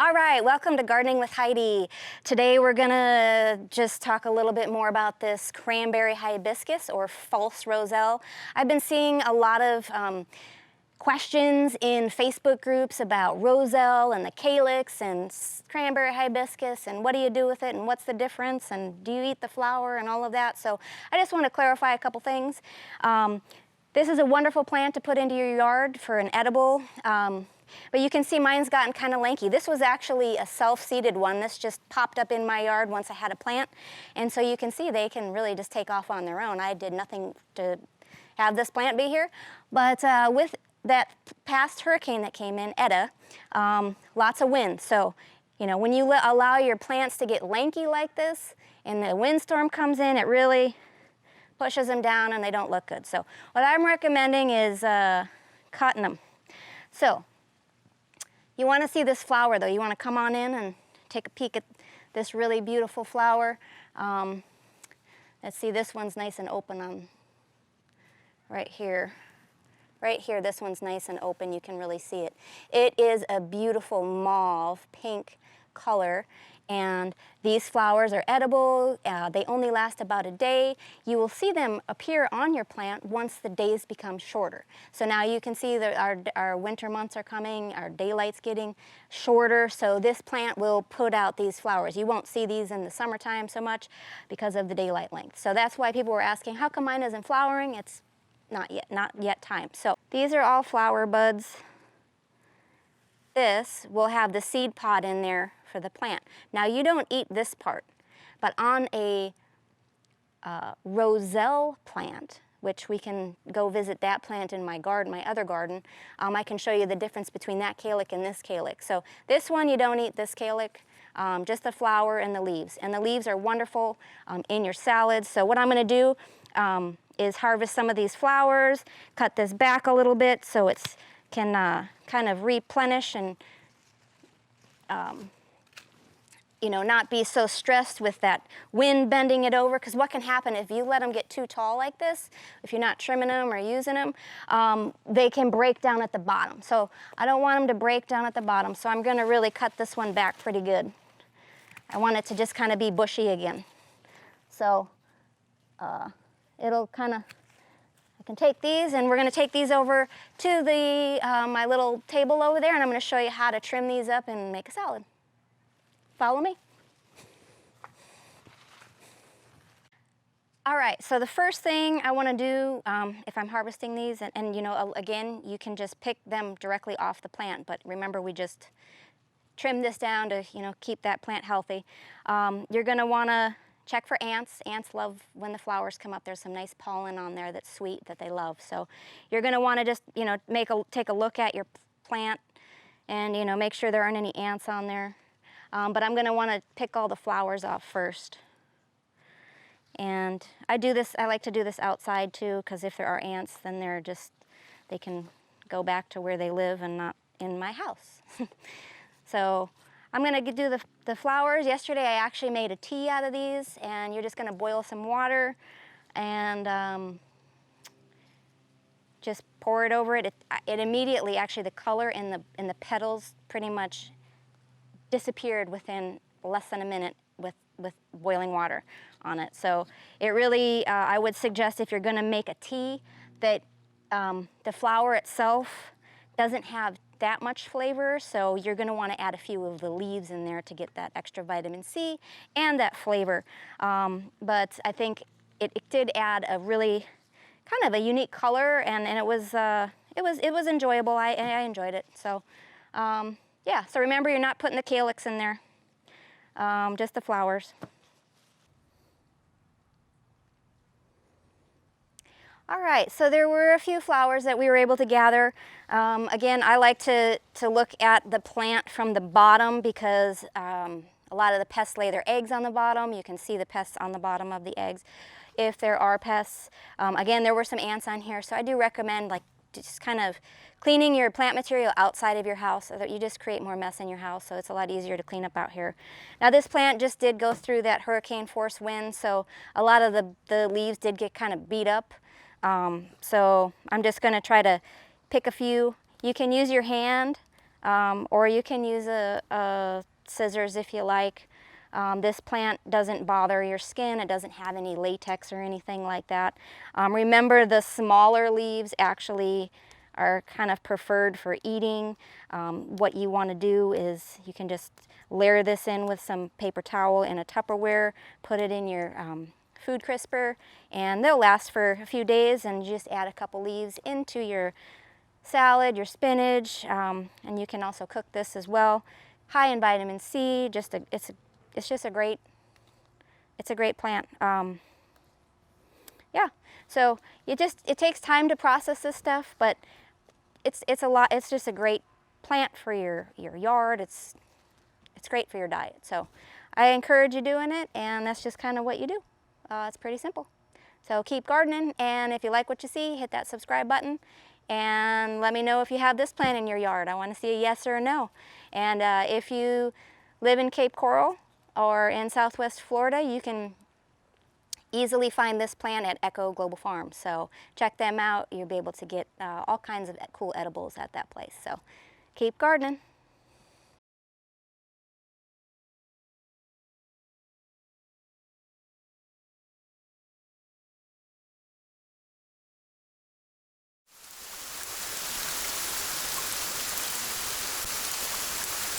All right, welcome to Gardening with Heidi. Today we're gonna just talk a little bit more about this Cranberry Hibiscus or false Roselle. I've been seeing a lot of questions in Facebook groups about Roselle and the calyx and Cranberry Hibiscus and what do you do with it and what's the difference and do you eat the flower and all of that. So I just want to clarify a couple things. This is a wonderful plant to put into your yard for an edible. But you can see mine's gotten kind of lanky. This was actually a self-seeded one. This just popped up in my yard once I had a plant. And so you can see they can really just take off on their own. I did nothing to have this plant be here. But with that past hurricane that came in, Eta, lots of wind. So, you know, when you allow your plants to get lanky like this and the windstorm comes in, it really pushes them down and they don't look good. So what I'm recommending is cutting them. So you want to see this flower though. You want to come on in and take a peek at this really beautiful flower. Let's see, this one's nice and open on right here. Right here, this one's nice and open. You can really see it. It is a beautiful mauve pink color. And these flowers are edible. They only last about a day. You will see them appear on your plant once the days become shorter. So now you can see that our winter months are coming, our daylight's getting shorter, so this plant will put out these flowers. You won't see these in the summertime so much because of the daylight length. So that's why people were asking, how come mine isn't flowering? It's not yet time. So these are all flower buds. This will have the seed pod in there for the plant. Now you don't eat this part, but on a Roselle plant, which we can go visit that plant in my garden, my other garden, I can show you the difference between that calyx and this calyx. So this one, you don't eat this calyx, just the flower and the leaves. And the leaves are wonderful in your salads. So what I'm gonna do is harvest some of these flowers, cut this back a little bit so it can kind of replenish and you know, not be so stressed with that wind bending it over, because what can happen if you let them get too tall like this, if you're not trimming them or using them, they can break down at the bottom. So I don't want them to break down at the bottom, so I'm gonna really cut this one back pretty good. I want it to just kind of be bushy again. So it'll kind of, I can take these and we're gonna take these over to the my little table over there, and I'm gonna show you how to trim these up and make a salad. Follow me? All right, so the first thing I want to do if I'm harvesting these, and you know, again, you can just pick them directly off the plant, but remember we just trim this down to, you know, keep that plant healthy. You're going to want to check for ants. Ants love when the flowers come up. There's some nice pollen on there that's sweet that they love. So you're going to want to just, you know, take a look at your plant and, you know, make sure there aren't any ants on there. But I'm going to want to pick all the flowers off first. And I like to do this outside too, because if there are ants, then they can go back to where they live and not in my house. So I'm going to do the flowers. Yesterday I actually made a tea out of these, and you're just going to boil some water and just pour it over it. It immediately, actually, the color in the petals pretty much disappeared within less than a minute with boiling water on it. So it really, I would suggest if you're going to make a tea that the flower itself doesn't have that much flavor, so you're going to want to add a few of the leaves in there to get that extra vitamin C and that flavor. But I think it did add a really kind of a unique color, and it was enjoyable. I enjoyed it. So. Yeah, so remember, you're not putting the calyx in there, just the flowers. All right, so there were a few flowers that we were able to gather. Again, I like to look at the plant from the bottom because a lot of the pests lay their eggs on the bottom. You can see the pests on the bottom of the eggs if there are pests. Again, there were some ants on here, so I do recommend just kind of cleaning your plant material outside of your house so that you just create more mess in your house, so it's a lot easier to clean up out here. Now this plant just did go through that hurricane force wind, so a lot of the leaves did get kind of beat up. So I'm just going to try to pick a few. You can use your hand or you can use a scissors if you like. This plant doesn't bother your skin. It doesn't have any latex or anything like that. Remember, the smaller leaves actually are kind of preferred for eating. What you want to do is you can just layer this in with some paper towel in a Tupperware, put it in your food crisper, and they'll last for a few days, and just add a couple leaves into your salad, your spinach, and you can also cook this as well. High in vitamin C, it's just a great plant. Yeah, so it takes time to process this stuff, but it's just a great plant for your yard. It's great for your diet. So I encourage you doing it, and that's just kind of what you do. It's pretty simple. So keep gardening, and if you like what you see, hit that subscribe button, and let me know if you have this plant in your yard. I want to see a yes or a no. And if you live in Cape Coral or in Southwest Florida, you can easily find this plant at Echo Global Farms. So check them out. You'll be able to get all kinds of cool edibles at that place. So keep gardening.